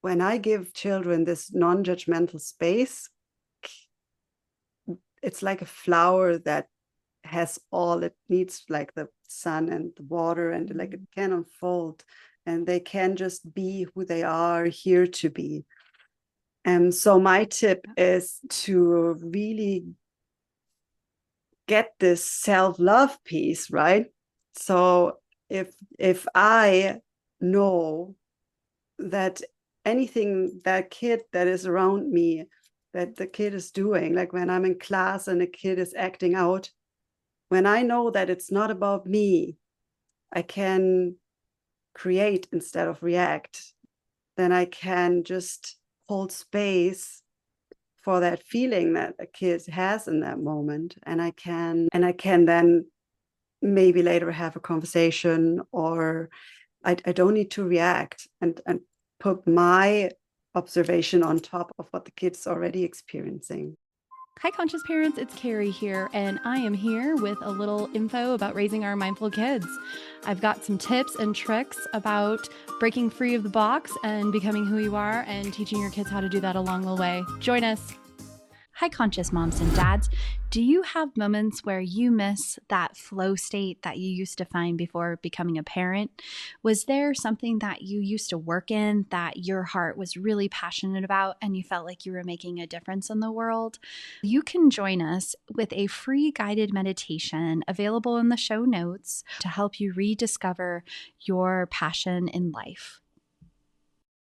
when I give children this non-judgmental space, it's like a flower that has all it needs, like the sun and the water, and like it can unfold and they can just be who they are here to be. And so my tip is to really get this self-love piece, right? So if I know that anything that kid that is around me, that the kid is doing, like when I'm in class and a kid is acting out, when I know that it's not about me, I can create instead of react. Then I can just hold space for that feeling that a kid has in that moment. And I can then maybe later have a conversation, or I don't need to react and put my observation on top of what the kid's already experiencing. Hi, Conscious Parents. It's Carrie here, and I am here with a little info about raising our mindful kids. I've got some tips and tricks about breaking free of the box and becoming who you are, and teaching your kids how to do that along the way. Join us. Hi, conscious moms and dads. Do you have moments where you miss that flow state that you used to find before becoming a parent? Was there something that you used to work in that your heart was really passionate about and you felt like you were making a difference in the world? You can join us with a free guided meditation available in the show notes to help you rediscover your passion in life.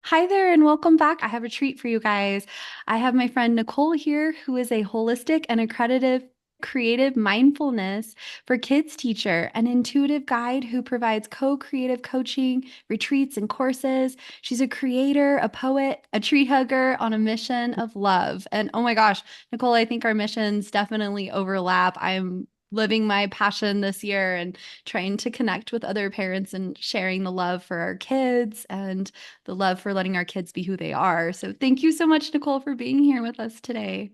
Hi there, and welcome back. I have a treat for you guys. I have my friend Nicole here, who is a holistic and accredited creative mindfulness for kids teacher, an intuitive guide who provides co-creative coaching, retreats, and courses. She's a creator, a poet, a tree hugger on a mission of love. And oh my gosh, Nicole, I think our missions definitely overlap. I'm living my passion this year and trying to connect with other parents and sharing the love for our kids and the love for letting our kids be who they are. So thank you so much, Nicole, for being here with us today.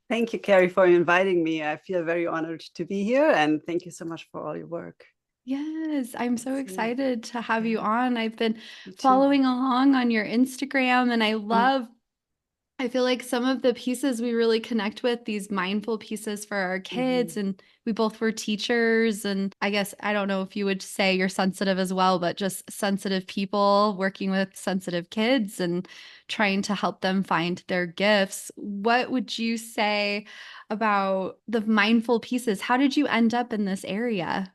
Thank you, Carrie, for inviting me. I feel very honored to be here, and thank you so much for all your work. Yes, I'm so It's, excited to have you on. I've been me too. following along on your Instagram, and I feel like some of the pieces we really connect with, these mindful pieces for our kids, and we both were teachers. And I guess, I don't know if you would say you're sensitive as well, but just sensitive people working with sensitive kids and trying to help them find their gifts. What would you say about the mindful pieces? How did you end up in this area?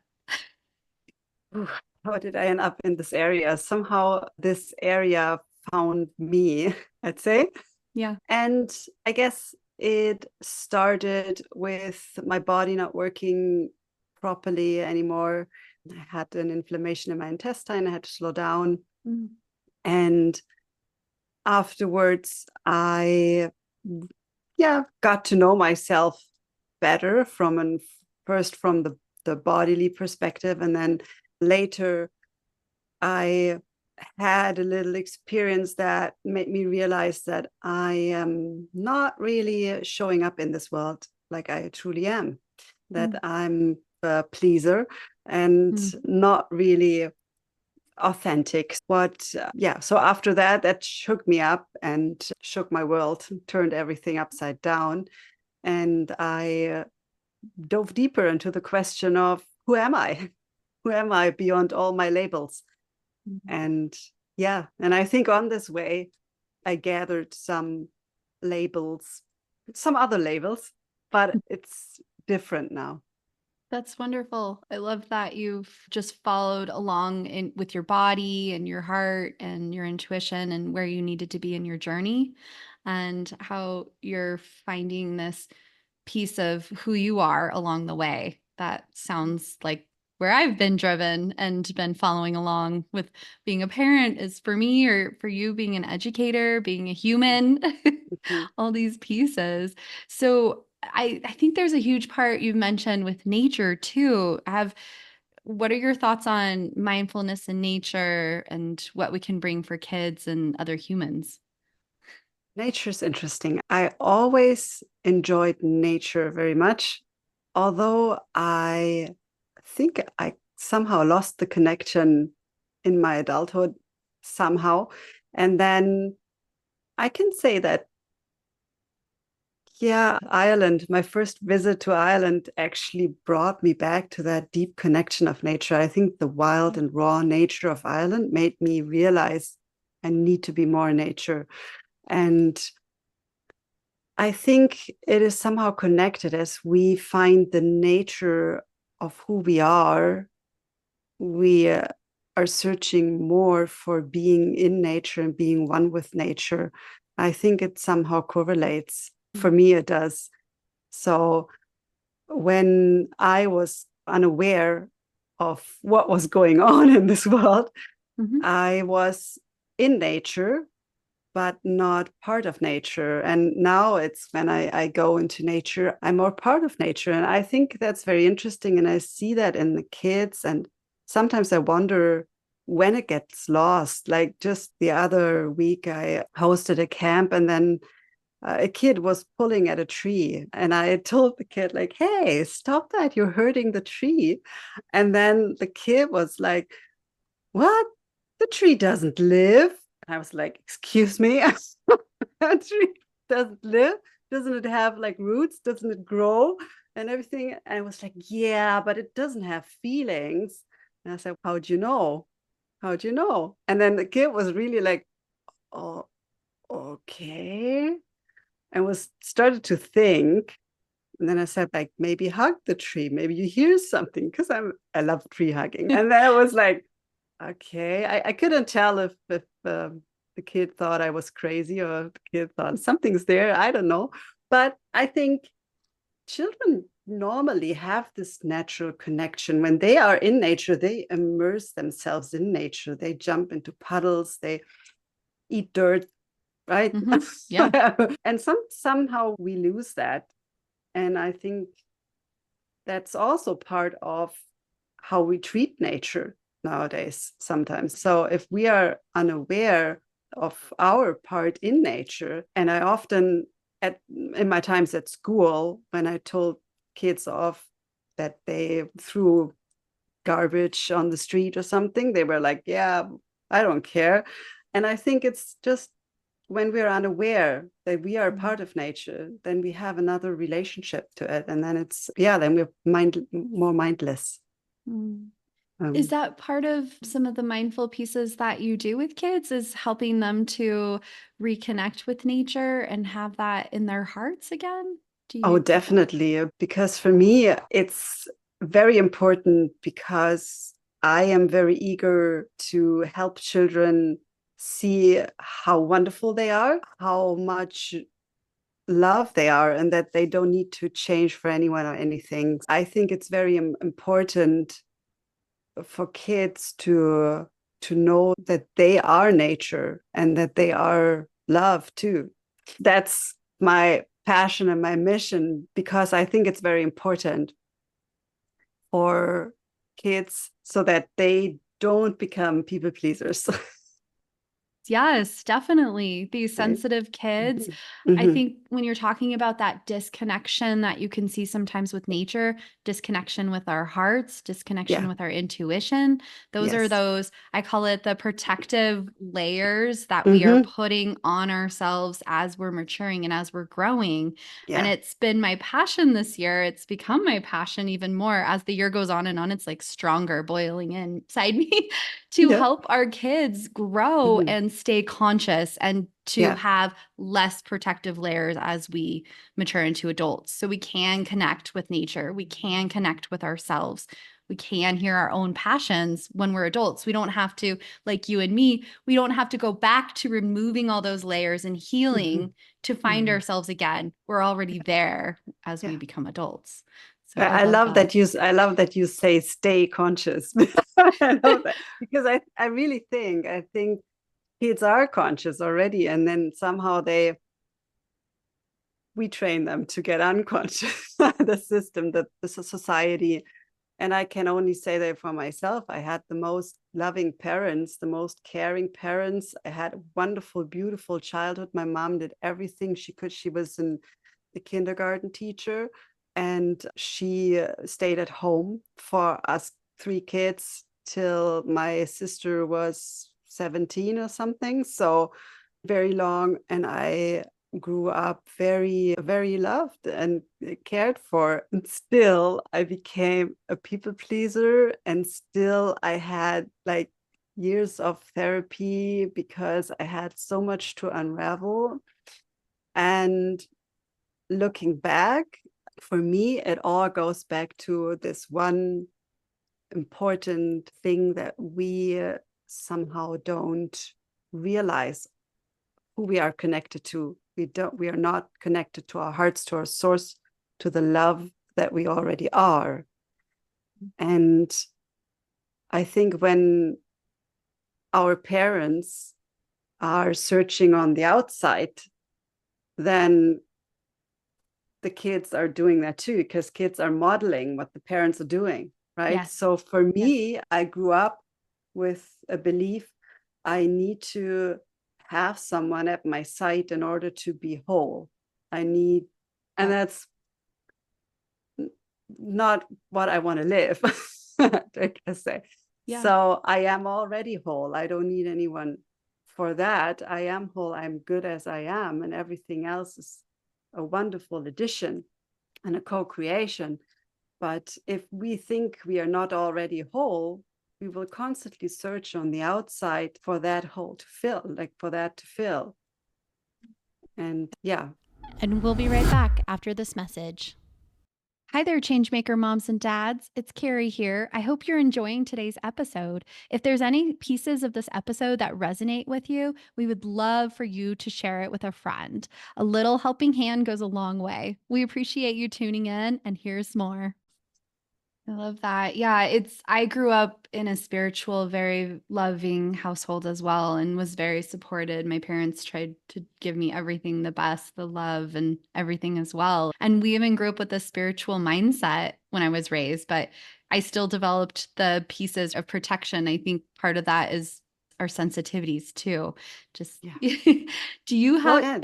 Ooh, how did I end up in this area? Somehow this area found me, I'd say. Yeah. And I guess it started with my body not working properly anymore. I had an inflammation in my intestine. I had to slow down. Mm. And afterwards, I got to know myself better first from the bodily perspective, and then later I had a little experience that made me realize that I am not really showing up in this world like I truly am, that Mm. I'm a pleaser and Mm. not really authentic. So after that, that shook me up and shook my world, turned everything upside down. And I dove deeper into the question of who am I? Who am I beyond all my labels? And and I think on this way, I gathered some labels, some other labels, but it's different now. That's wonderful. I love that you've just followed along with your body and your heart and your intuition and where you needed to be in your journey, and how you're finding this piece of who you are along the way. That sounds like where I've been driven and been following along with being a parent is for me, or for you being an educator, being a human, Mhm. all these pieces. So I think there's a huge part you mentioned with nature too. What are your thoughts on mindfulness in nature and what we can bring for kids and other humans? Nature's interesting. I always enjoyed nature very much, although I think I somehow lost the connection in my adulthood somehow. And then I can say that, yeah, Ireland, my first visit to Ireland actually brought me back to that deep connection of nature. I think the wild and raw nature of Ireland made me realize I need to be more in nature. And I think it is somehow connected as we find the nature of who we are. We are searching more for being in nature and being one with nature. I think it somehow correlates. For me, it does. So when I was unaware of what was going on in this world, I was in nature, but not part of nature. And now it's when I go into nature, I'm more part of nature. And I think that's very interesting. And I see that in the kids. And sometimes I wonder when it gets lost. Like just the other week, I hosted a camp, and then a kid was pulling at a tree, and I told the kid like, hey, stop that, you're hurting the tree. And then the kid was like, what, the tree doesn't live. And I was like, excuse me. A tree doesn't live, doesn't it have like roots, doesn't it grow and everything? And I was like, yeah, but it doesn't have feelings. And I said, how'd you know, and then the kid was really like, oh, okay, and was started to think. And then I said, like, maybe hug the tree. Maybe you hear something, because I love tree hugging. And then I was like, okay. I couldn't tell if the kid thought I was crazy, or the kid thought something's there. I don't know. But I think children normally have this natural connection. When they are in nature, they immerse themselves in nature. They jump into puddles. They eat dirt, right? Yeah. And somehow we lose that. And I think that's also part of how we treat nature nowadays sometimes. So if we are unaware of our part in nature, and I often in my times at school, when I told kids off that they threw garbage on the street or something, they were like, yeah, I don't care. And I think it's just when we're unaware that we are part of nature, then we have another relationship to it. And then then we're more mindless. Is that part of some of the mindful pieces that you do with kids, is helping them to reconnect with nature and have that in their hearts again? Do Oh, you get that? definitely. Because for me, it's very important, because I am very eager to help children see how wonderful they are, how much love they are, and that they don't need to change for anyone or anything. I think it's very important for kids to know that they are nature and that they are love too. That's my passion and my mission, because I think it's very important for kids so that they don't become people pleasers. Yes, definitely. These Right? sensitive kids. I Mm-hmm. think when you're talking about that disconnection that you can see sometimes with nature, disconnection with our hearts, disconnection Yeah. with our intuition, those are Yes. those, I call it the protective layers that we are Mm-hmm. putting on ourselves as we're maturing and as we're growing. And Yeah. it's been my passion this year. It's become my passion even more as the year goes on and on. It's like stronger boiling inside me to Yeah. help our kids grow Mm-hmm. and stay conscious and to Yeah. have less protective layers as we mature into adults. So we can connect with nature, we can connect with ourselves. We can hear our own passions when we're adults. We don't have to, like you and me, we don't have to go back to removing all those layers and Mm-hmm. healing to find Mm-hmm. ourselves again. We're already there as we Yeah. become adults. So I I love love that. that you say stay conscious. I love that, because I really think kids are conscious already, and then somehow we train them to get unconscious. The system, the society. And I can only say that for myself. I had the most loving parents, the most caring parents. I had a wonderful, beautiful childhood. My mom did everything she could. She was the kindergarten teacher, and she stayed at home for us three kids till my sister was 17 or something. So very long, and I grew up very, very loved and cared for. And still, I became a people pleaser, and still, I had like years of therapy because I had so much to unravel. And looking back, for me, it all goes back to this one important thing that we somehow don't realize who we are connected to. We are not connected to our hearts, to our source, to the love that we already are. And I think when our parents are searching on the outside, then the kids are doing that too, because kids are modeling what the parents are doing, right? Yes. So for me, I grew up with a belief I need to have someone at my side in order to be whole. And that's not what I want to live, like I say. Yeah. So I am already whole. I don't need anyone for that. I am whole. I'm good as I am, and everything else is a wonderful addition and a co-creation. But if we think we are not already whole, we will constantly search on the outside for that hole to fill, like for that to fill. And yeah. And we'll be right back after this message. Hi there, Changemaker moms and dads. It's Carrie here. I hope you're enjoying today's episode. If there's any pieces of this episode that resonate with you, we would love for you to share it with a friend. A little helping hand goes a long way. We appreciate you tuning in, and here's more. I love that. Yeah, I grew up in a spiritual, very loving household as well, and was very supported. My parents tried to give me everything, the best, the love and everything as well. And we even grew up with a spiritual mindset when I was raised, but I still developed the pieces of protection. I think part of that is our sensitivities too. Just do you have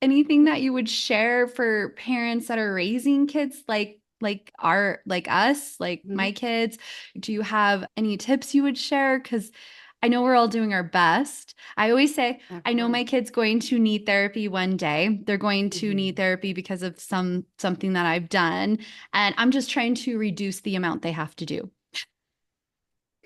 anything that you would share for parents that are raising kids like us, like my kids? Do you have any tips you would share? Because I know we're all doing our best. I always say, I know my kid's going to need therapy one day. They're going to need therapy because of something that I've done. And I'm just trying to reduce the amount they have to do.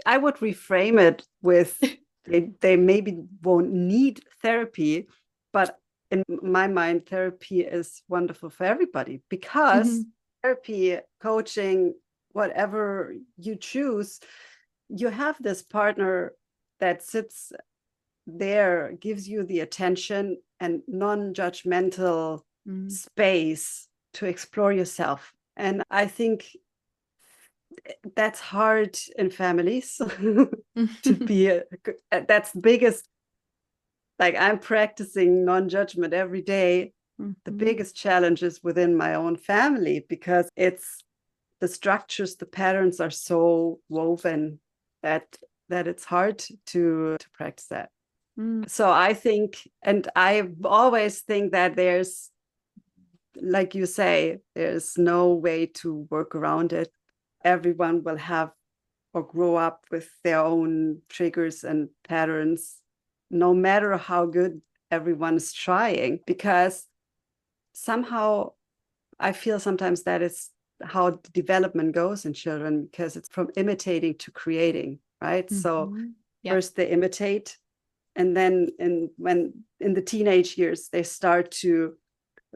I would reframe it with they maybe won't need therapy, but in my mind, therapy is wonderful for everybody, because therapy, coaching, whatever you choose, you have this partner that sits there, gives you the attention and non-judgmental space to explore yourself. And I think that's hard in families to be that's the biggest, like I'm practicing non-judgment every day. The biggest challenge is within my own family, because it's the structures, the patterns are so woven that it's hard to practice that. So I think, and I always think that there's, like you say, there's no way to work around it. Everyone will have or grow up with their own triggers and patterns, no matter how good everyone is trying, because somehow I feel sometimes that is how development goes in children, because it's from imitating to creating, right? So first they imitate, and then in the teenage years, they start to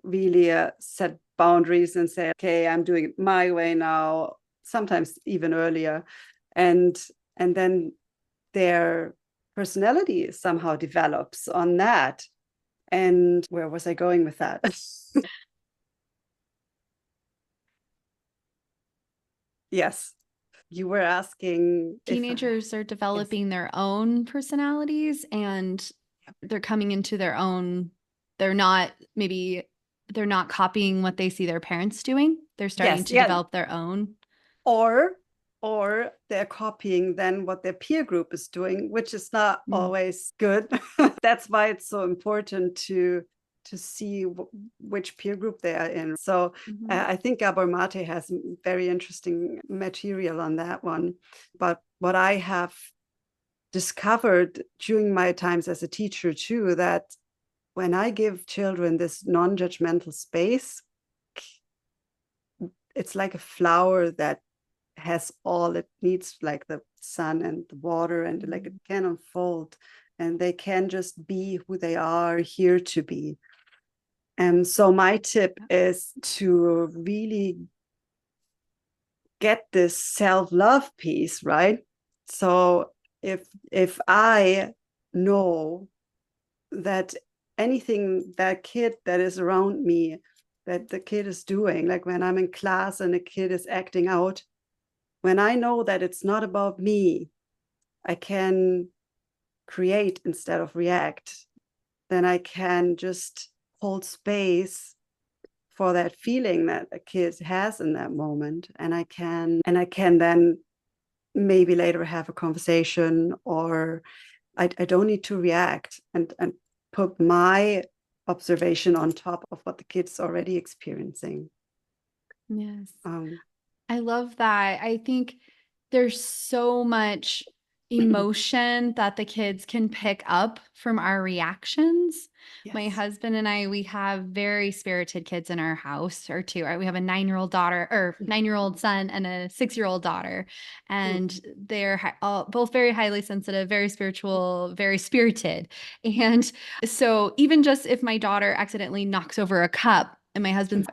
really set boundaries and say, okay, I'm doing it my way now, sometimes even earlier. And then their personality somehow develops on that. And where was I going with that? Yes. You were asking. Teenagers are developing their own personalities, and they're coming into their own. They're not copying what they see their parents doing. They're starting to develop their own. Or they're copying then what their peer group is doing, which is not always good. That's why it's so important to see which peer group they are in. So I think Gabor Mate has very interesting material on that one. But what I have discovered during my times as a teacher too, that when I give children this non-judgmental space, it's like a flower that has all it needs, like the sun and the water, and like it can unfold and they can just be who they are here to be. And so my tip is to really get this self-love piece, right? So if I know that anything that kid that is around me, that the kid is doing, like when I'm in class and a kid is acting out, when I know that it's not about me, I can create instead of react. Then I can just hold space for that feeling that a kid has in that moment. And I can then maybe later have a conversation, or I don't need to react and put my observation on top of what the kid's already experiencing. Yes. I love that. I think there's so much emotion that the kids can pick up from our reactions. Yes. My husband and I, we have very spirited kids in our house, or two. We have a 9-year-old daughter, or 9-year-old son, and a 6-year-old daughter. And they're both very highly sensitive, very spiritual, very spirited. And so even just if my daughter accidentally knocks over a cup and my husband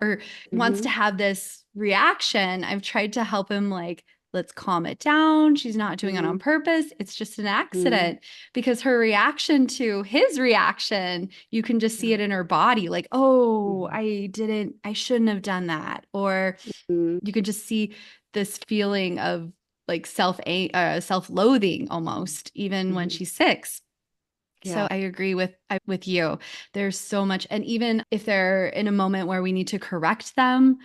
wants to have this reaction, I've tried to help him, like, let's calm it down. She's not doing it on purpose. It's just an accident. Because her reaction to his reaction, you can just see it in her body, like, oh, I shouldn't have done that. Or you could just see this feeling of like self-loathing almost, even when she's 6. So I agree with you. There's so much. And even if they're in a moment where we need to correct them,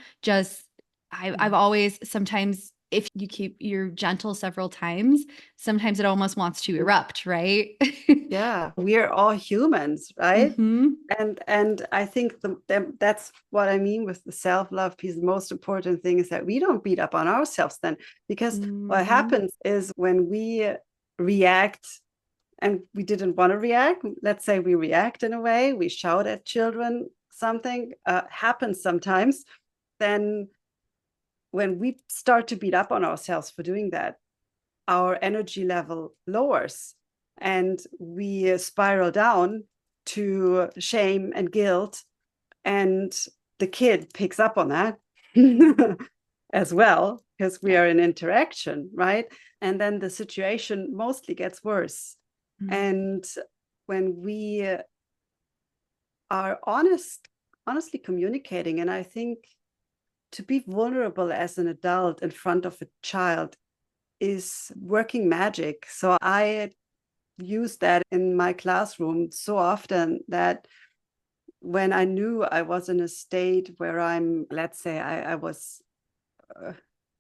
I've always, sometimes if you're gentle several times, sometimes it almost wants to erupt, right? Yeah, we're all humans, right? And I think that's what I mean with the self-love piece. The most important thing is that we don't beat up on ourselves then, because what happens is when we react and we didn't want to react, let's say we react in a way, we shout at children, something happens sometimes, then when we start to beat up on ourselves for doing that, our energy level lowers and we spiral down to shame and guilt. And the kid picks up on that as well, because we are in interaction, right? And then the situation mostly gets worse. And when we are honestly communicating, and I think to be vulnerable as an adult in front of a child is working magic. So I use that in my classroom so often that when I knew I was in a state where let's say I was,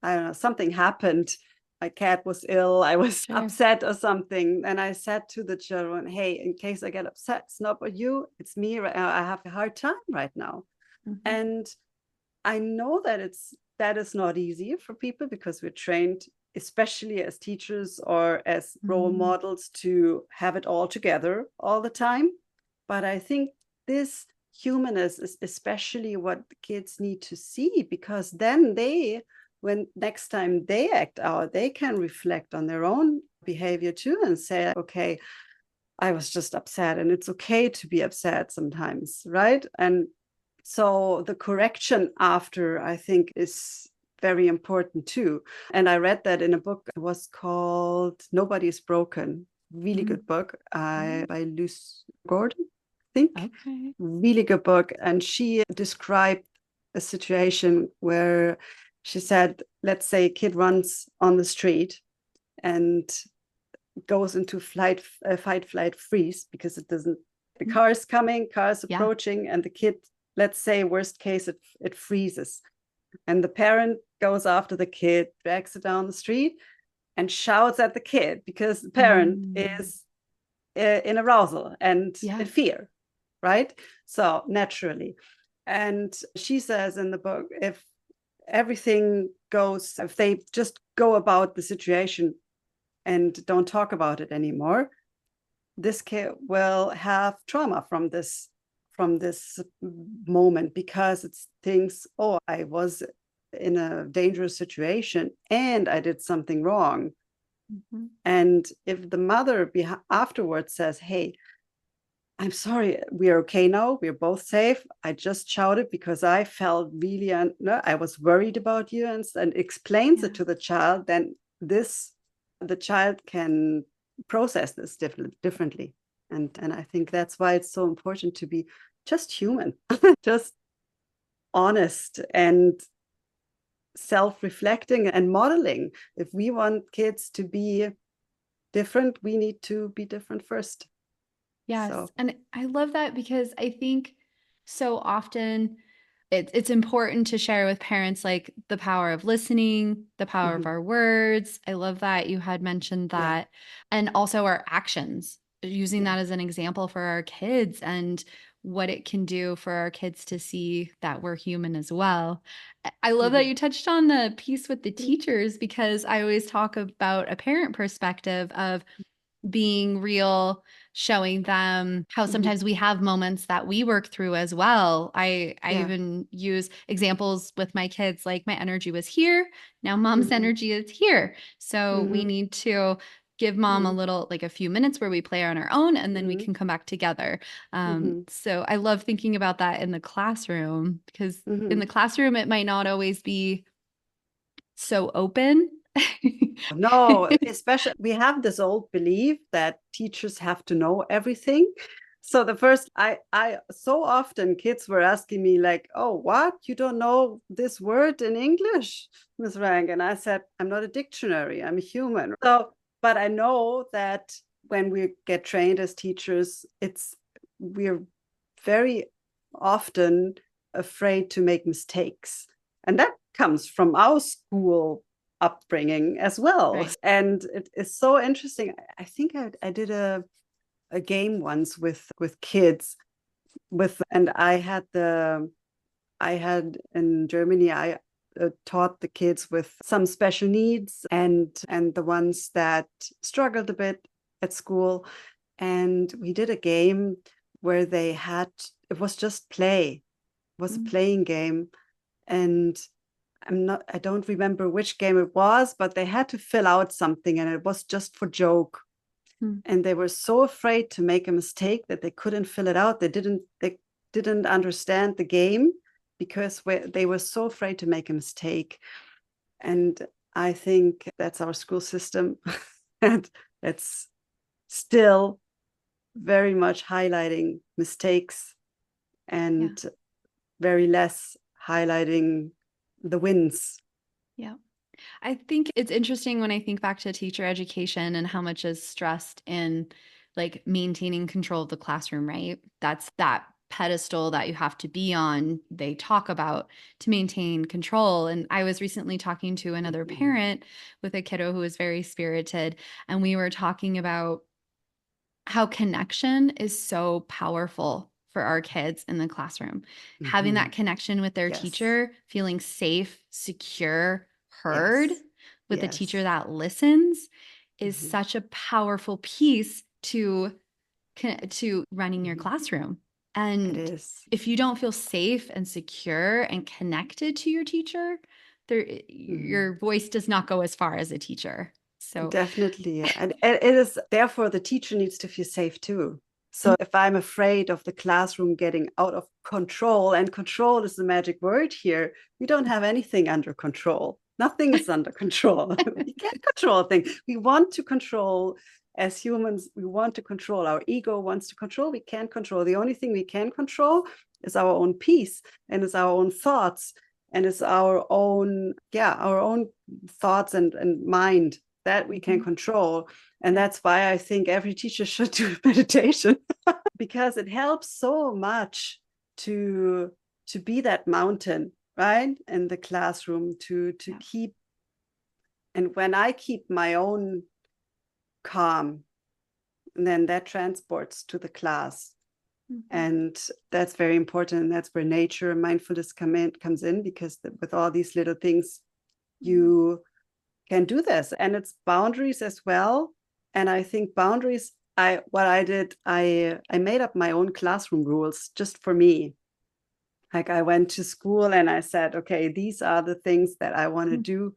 I don't know, something happened, my cat was ill, I was upset or something, and I said to the children, hey, in case I get upset, it's not about you, it's me. I have a hard time right now. And I know that is not easy for people, because we're trained, especially as teachers or as role models, to have it all together all the time. But I think this humanness is especially what the kids need to see, because then when next time they act out, they can reflect on their own behavior too and say, okay, I was just upset, and it's okay to be upset sometimes, right? And so the correction after, I think, is very important too. And I read that in a book. It was called Nobody's Broken. Really good book by Luce Gordon, I think. Okay. Really good book. And she described a situation where she said, let's say a kid runs on the street and goes into fight, flight, freeze, because it doesn't, the car is coming, car is approaching, and the kid, let's say worst case, it freezes. And the parent goes after the kid, drags it down the street and shouts at the kid, because the parent is in arousal and in fear, right? So naturally. And she says in the book, if they just go about the situation and don't talk about it anymore, this kid will have trauma from this from this moment, because it's things, oh, I was in a dangerous situation and I did something wrong. Mm-hmm. And if the mother afterwards says, hey, I'm sorry, we're okay now, we're both safe, I just shouted because I felt really, no, I was worried about you, and explains it to the child, then the child can process this differently. And I think that's why it's so important to be just human, just honest and self-reflecting and modeling. If we want kids to be different, we need to be different first. Yes. So And I love that because I think so often it's important to share with parents like the power of listening, the power of our words. I love that you had mentioned yeah, that. And also our actions, using yeah. that as an example for our kids and what it can do for our kids to see that we're human as well. I love that you touched on the piece with the teachers, because I always talk about a parent perspective of being real, showing them how sometimes we have moments that we work through as well. I Yeah. even use examples with my kids, like my energy was here, now mom's energy is here. So we need to give mom a little, like a few minutes where we play on our own, and then we can come back together. So I love thinking about that in the classroom, because in the classroom, it might not always be so open. No, especially we have this old belief that teachers have to know everything. So the first, I so often kids were asking me like, "Oh, what? You don't know this word in English, Miss Rank?" And I said, "I'm not a dictionary. I'm a human." So, but I know that when we get trained as teachers, we're very often afraid to make mistakes, and that comes from our school upbringing as well. Right. And it is so interesting. I think I did a game once with kids and I had in Germany, I taught the kids with some special needs and the ones that struggled a bit at school. And we did a game where it was just play. It was a playing game. And I don't remember which game it was, but they had to fill out something and it was just for joke. And they were so afraid to make a mistake that they couldn't fill it out. They didn't understand the game because they were so afraid to make a mistake. And I think that's our school system. And it's still very much highlighting mistakes and very less highlighting the wins. Yeah. I think it's interesting when I think back to teacher education and how much is stressed in like maintaining control of the classroom, right? That's that pedestal that you have to be on, they talk about, to maintain control. And I was recently talking to another parent with a kiddo who was very spirited, and we were talking about how connection is so powerful for our kids in the classroom. Having that connection with their Yes. teacher, feeling safe, secure, heard Yes. with a Yes. teacher that listens is such a powerful piece to running your classroom. It And is. if you don't feel safe and secure and connected to your teacher, your voice does not go as far as a teacher. So Definitely. Yeah. And it is, therefore, the teacher needs to feel safe too. So if I'm afraid of the classroom getting out of control, and control is the magic word here, we don't have anything under control. Nothing is under control. We can't control things. We want to control as humans. We want to control. Our ego wants to control. We can't control. The only thing we can control is our own peace, and it's our own thoughts, and it's our own thoughts and mind that we can control. And that's why I think every teacher should do meditation, because it helps so much to be that mountain, right, in the classroom, to keep. And when I keep my own calm, then that transports to the class. And that's very important. And that's where nature and mindfulness comes in, because with all these little things, you can do this. And it's boundaries as well. And I think boundaries what I did, I made up my own classroom rules just for me. Like I went to school and I said, okay, these are the things that I want to do.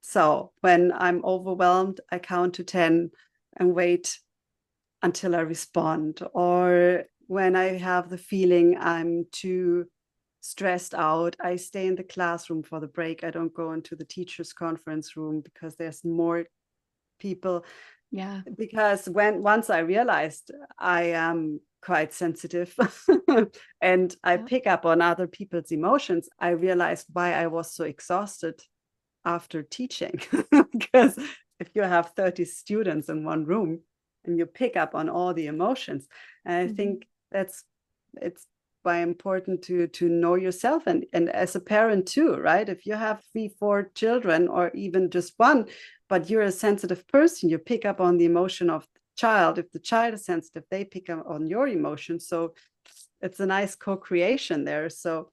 So when I'm overwhelmed, I count to 10 and wait until I respond. Or when I have the feeling I'm too stressed out, I stay in the classroom for the break. I don't go into the teacher's conference room because there's more people. Yeah. Because once I realized I am quite sensitive and I pick up on other people's emotions, I realized why I was so exhausted after teaching. Because if you have 30 students in one room and you pick up on all the emotions, and I think it's why important to know yourself, and as a parent too, right? If you have 3-4 children or even just one, but you're a sensitive person, you pick up on the emotion of the child. If the child is sensitive, they pick up on your emotions. So it's a nice co-creation there. So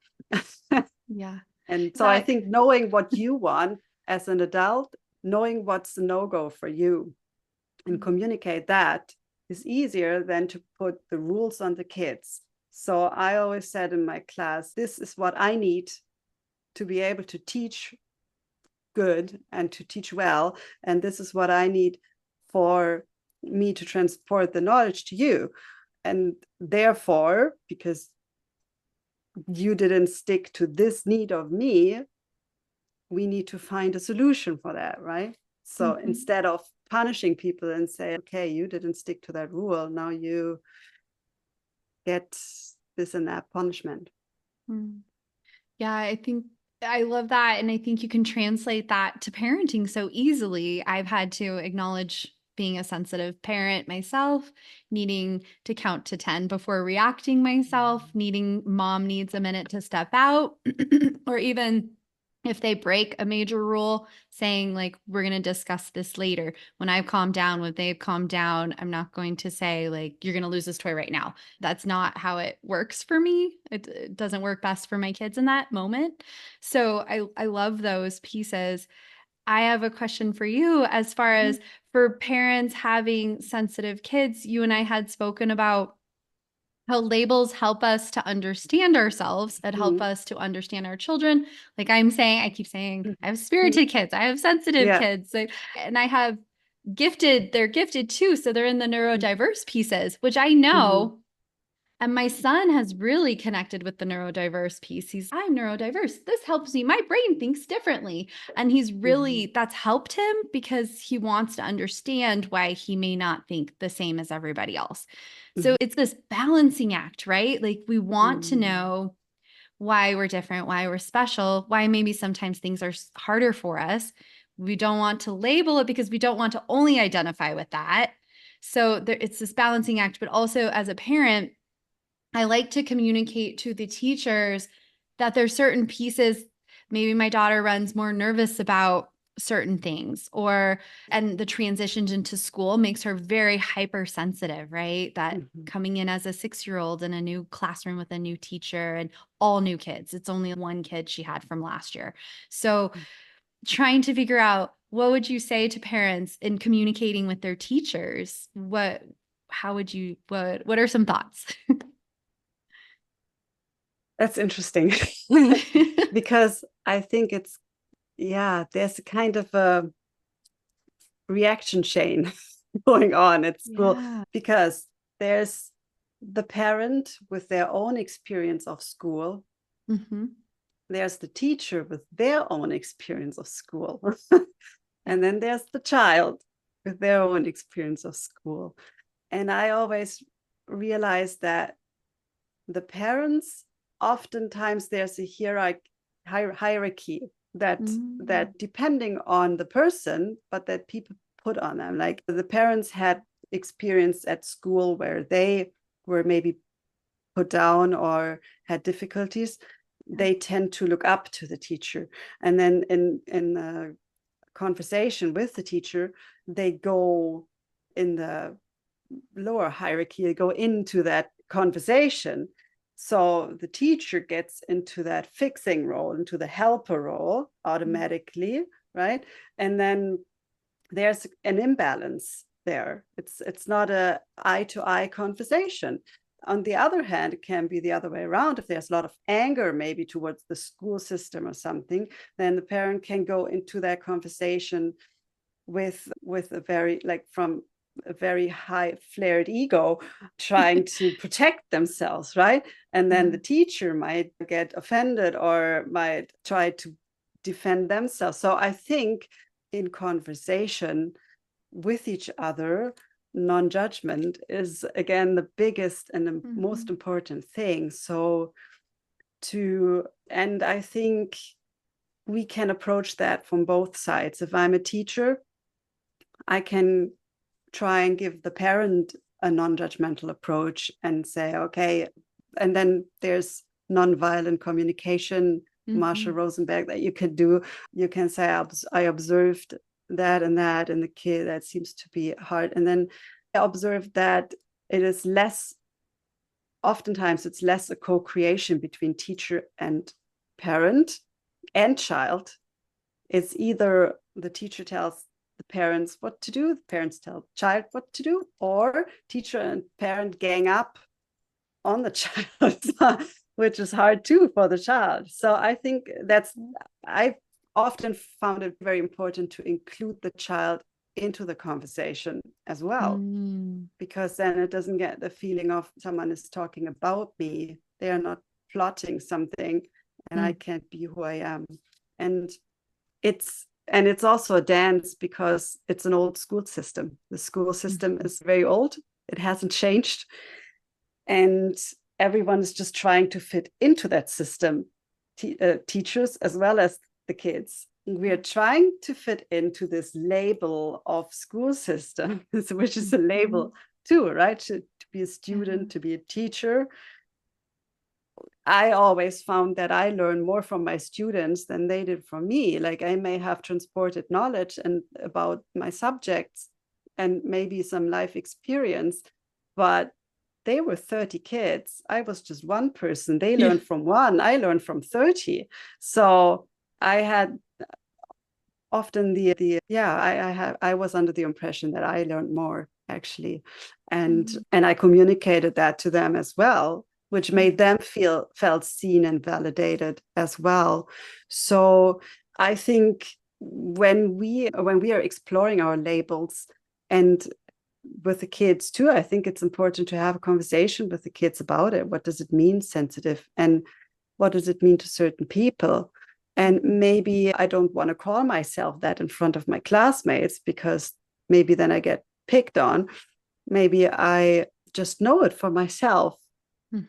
Yeah. and so I think knowing what you want as an adult, knowing what's a no-go for you and communicate that is easier than to put the rules on the kids. So I always said in my class, this is what I need to be able to teach good and to teach well. And this is what I need for me to transport the knowledge to you. And therefore, because you didn't stick to this need of me, we need to find a solution for that, right? So instead of punishing people and say, okay, you didn't stick to that rule, now you get this and that punishment. Yeah, I think I love that. And I think you can translate that to parenting so easily. I've had to acknowledge being a sensitive parent myself, needing to count to 10 before reacting myself, needing mom needs a minute to step out, or even if they break a major rule, saying like, we're going to discuss this later. When I've calmed down, when they've calmed down, I'm not going to say like, you're going to lose this toy right now. That's not how it works for me. It doesn't work best for my kids in that moment. So I love those pieces. I have a question for you as far as for parents having sensitive kids. You and I had spoken about how labels help us to understand ourselves and help us to understand our children. Like I keep saying, I have spirited kids, I have sensitive kids, and I have they're gifted too. So they're in the neurodiverse pieces, which I know. And my son has really connected with the neurodiverse piece. I'm neurodiverse. This helps me. My brain thinks differently. And he's really, that's helped him because he wants to understand why he may not think the same as everybody else. So it's this balancing act, right? Like we want to know why we're different, why we're special, why maybe sometimes things are harder for us. We don't want to label it because we don't want to only identify with that. So it's this balancing act, but also as a parent, I like to communicate to the teachers that there's certain pieces. Maybe my daughter runs more nervous about certain things, and the transition into school makes her very hypersensitive, right? That coming in as a 6-year-old in a new classroom with a new teacher and all new kids. It's only one kid she had from last year. So trying to figure out, what would you say to parents in communicating with their teachers? What are some thoughts? That's interesting. Because I think there's a kind of a reaction chain going on at school, because there's the parent with their own experience of school. There's the teacher with their own experience of school. And then there's the child with their own experience of school. And I always realize that the parents, oftentimes there's a hierarchy that depending on the person, but that people put on them. Like the parents had experience at school where they were maybe put down or had difficulties, they tend to look up to the teacher. And then in a conversation with the teacher, they go in the lower hierarchy, they go into that conversation. So the teacher gets into that fixing role, into the helper role automatically, right? And then there's an imbalance there. It's not a eye-to-eye conversation. On the other hand, it can be the other way around. If there's a lot of anger maybe towards the school system or something, then the parent can go into that conversation with a very, like, from a very high flared ego, trying to protect themselves, right? And then the teacher might get offended or might try to defend themselves. So I think in conversation with each other, non-judgment is, again, the biggest and the most important thing. So and I think we can approach that from both sides. If I'm a teacher, I can try and give the parent a non-judgmental approach and say, okay, and then there's nonviolent communication, Marshall Rosenberg, that you could do. You can say, I observed that and that in the kid, that seems to be hard. And then I observed that it is oftentimes it's less a co-creation between teacher and parent and child. It's either the teacher tells the parents what to do, the parents tell the child what to do, or teacher and parent gang up on the child, which is hard too for the child. So I think I've often found it very important to include the child into the conversation as well, because then it doesn't get the feeling of someone is talking about me. They are not plotting something and I can't be who I am. And it's also a dance because it's an old school system. The school system is very old. It hasn't changed. And everyone is just trying to fit into that system, teachers as well as the kids. We are trying to fit into this label of school system, which is a label too, right? To be a student, to be a teacher. I always found that I learn more from my students than they did from me. Like, I may have transported knowledge and about my subjects and maybe some life experience, but they were 30 kids. I was just one person. They learned from one. I learned from 30. So I had often I was under the impression that I learned more, actually. And I communicated that to them as well, which made them felt seen and validated as well. So I think when we are exploring our labels, and with the kids too, I think it's important to have a conversation with the kids about it. What does it mean, sensitive? And what does it mean to certain people? And maybe I don't want to call myself that in front of my classmates, because maybe then I get picked on. Maybe I just know it for myself.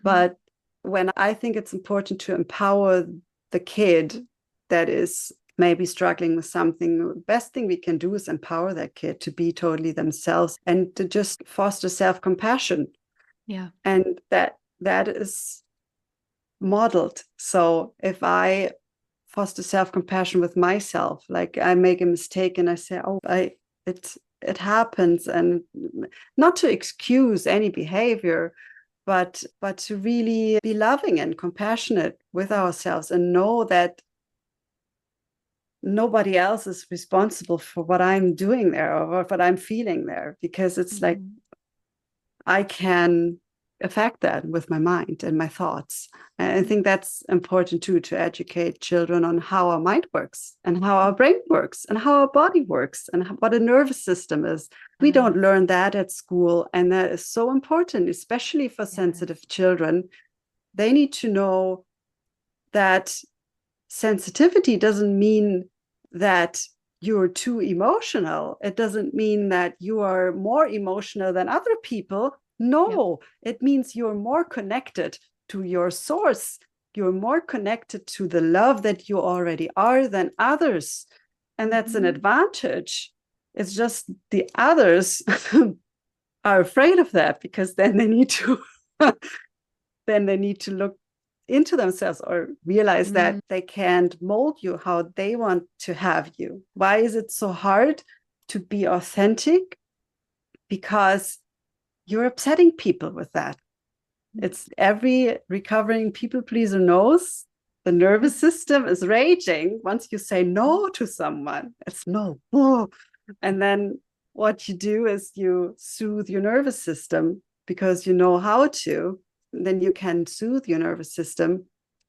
But when I think it's important to empower the kid that is maybe struggling with something, the best thing we can do is empower that kid to be totally themselves and to just foster self-compassion. Yeah. And that is modeled. So if I foster self-compassion with myself, like I make a mistake and I say, oh, it happens, and not to excuse any behavior, but to really be loving and compassionate with ourselves and know that nobody else is responsible for what I'm doing there or what I'm feeling there, because it's like I can affect that with my mind and my thoughts. And I think that's important too, to educate children on how our mind works and how our brain works and how our body works and what a nervous system is. We don't learn that at school, and that is so important, especially for sensitive children. They need to know that sensitivity doesn't mean that you're too emotional. It doesn't mean that you are more emotional than other people. No, it means you're more connected to your source. You're more connected to the love that you already are than others. And that's an advantage. It's just the others are afraid of that, because then they need to look into themselves or realize that they can't mold you how they want to have you. Why is it so hard to be authentic? Because you're upsetting people with that. It's every recovering people pleaser knows the nervous system is raging once you say no to someone. It's no. Oh. And then what you do is you soothe your nervous system because you know how to. Then you can soothe your nervous system,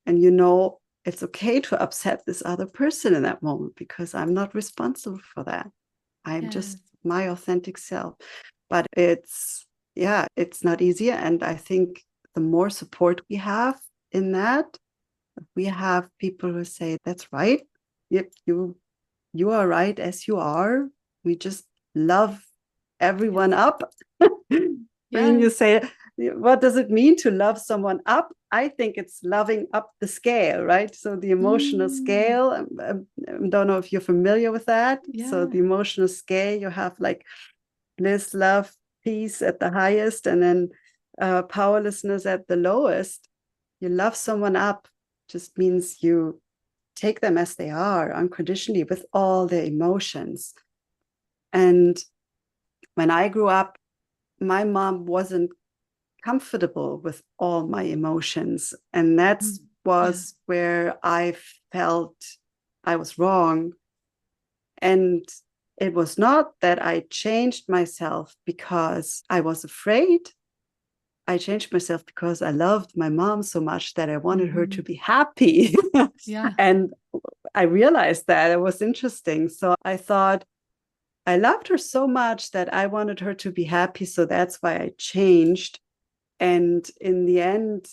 and you know it's okay to upset this other person in that moment because I'm not responsible for that. I'm just Yes. my authentic self. But it's not easy. And I think the more support we have in that, we have people who say, that's right. You are right as you are. We just love everyone up. When Yeah. you say, what does it mean to love someone up? I think it's loving up the scale, right? So the emotional Mm, scale, I don't know if you're familiar with that. So yeah. the emotional scale, you have like bliss, love, peace at the highest, and then powerlessness at the lowest. You love someone up just means you take them as they are unconditionally with all their emotions. And when I grew up, my mom wasn't comfortable with all my emotions. And that Mm, yeah. was where I felt I was wrong. And it was not that I changed myself because I was afraid. I changed myself because I loved my mom so much that I wanted her to Mhm. be happy. Yeah. And I realized that it was interesting. So I thought, I loved her so much that I wanted her to be happy. So that's why I changed. And in the end,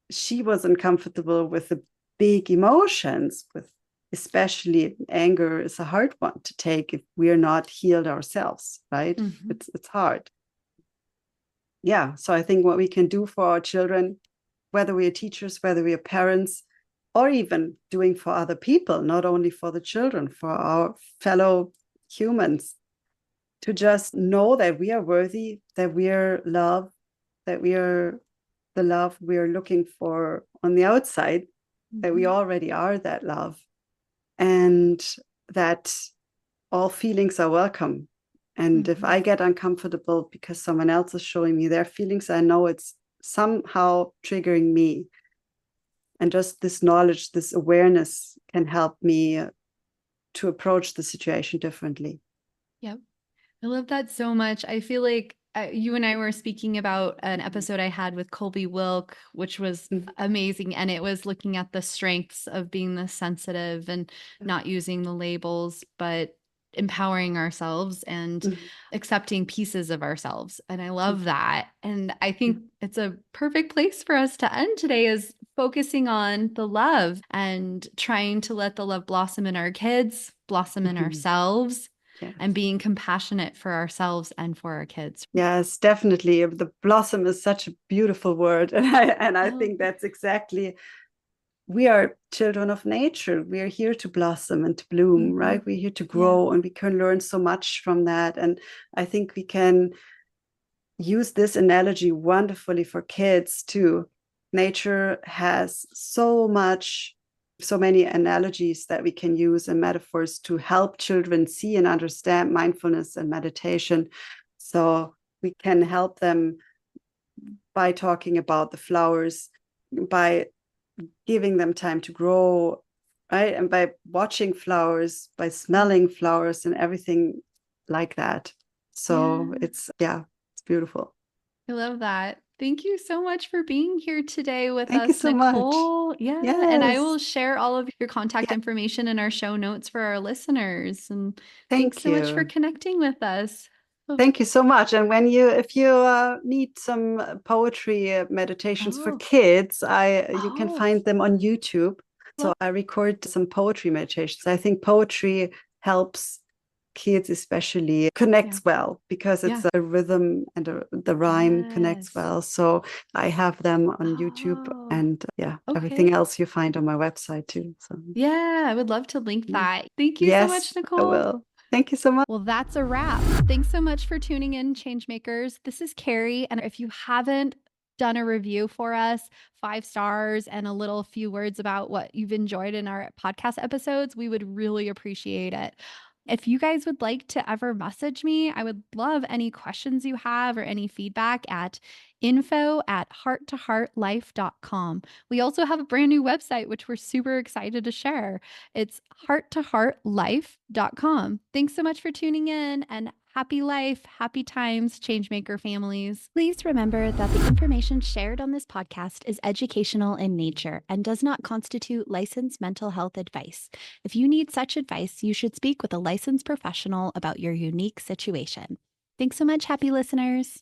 she wasn't comfortable with the big emotions, with especially anger is a hard one to take if we're not healed ourselves, right? Mhm. It's hard. Yeah. So I think what we can do for our children, whether we are teachers, whether we are parents, or even doing for other people, not only for the children, for our fellow humans, to just know that we are worthy, that we are love, that we are the love we are looking for on the outside, that we Mhm. already are that love, and that all feelings are welcome. And if I Mhm. get uncomfortable because someone else is showing me their feelings, I know it's somehow triggering me. And just this knowledge, this awareness can help me to approach the situation differently. Yep. I love that so much. I feel like you and I were speaking about an episode I had with Colby Wilk, which was Mhm. amazing. And it was looking at the strengths of being the sensitive and not using the labels, but empowering ourselves and Mhm. accepting pieces of ourselves. And I love Mhm. that. And I think it's a perfect place for us to end today is focusing on the love and trying to let the love blossom in our kids, blossom in Mhm. ourselves and Yes. being compassionate for ourselves and for our kids. Yes, definitely. The blossom is such a beautiful word. And I Oh, think that's exactly, we are children of nature. We are here to blossom and to bloom, mhm. right? We're here to Yeah. grow and we can learn so much from that. And I think we can use this analogy wonderfully for kids too. Nature has so many analogies that we can use and metaphors to help children see and understand mindfulness and meditation. So we can help them by talking about the flowers, by giving them time to grow, right? And by watching flowers, by smelling flowers and everything like that. So Yeah. it's beautiful. I love that. Thank you so much for being here today with Thank you us, so much. Nicole. Yeah. And I Yes. will share all of your contact Yeah. information in our show notes for our listeners. And thanks Thank so much for you. connecting with us. Oh, Thank you so much. And if you need some poetry meditations for oh, kids, I you can oh, find them on YouTube. So love. I record some poetry meditations. I think poetry helps kids especially Yeah. connects well because Yeah. it's a rhythm and the rhyme connects Yes. well. So I have them on YouTube, Oh, and yeah, everything okay. else you find on my website too. So Yeah. I would love to link yeah. that. Thank you so much, Yes, I Nicole. will. Thank you so much. Well, that's a wrap. Thanks so much for tuning in, Changemakers. This is Carrie. And if you haven't done a review for us, 5 stars and a little few words about what you've enjoyed in our podcast episodes, we would really appreciate it. If you guys would like to ever message me, I would love any questions you have or any feedback at info@hearttoheartlife.com. We also have a brand new website, which we're super excited to share. It's hearttoheartlife.com. Thanks so much for tuning in, and happy life, happy times, Changemaker families. Please remember that the information shared on this podcast is educational in nature and does not constitute licensed mental health advice. If you need such advice, you should speak with a licensed professional about your unique situation. Thanks so much, happy listeners.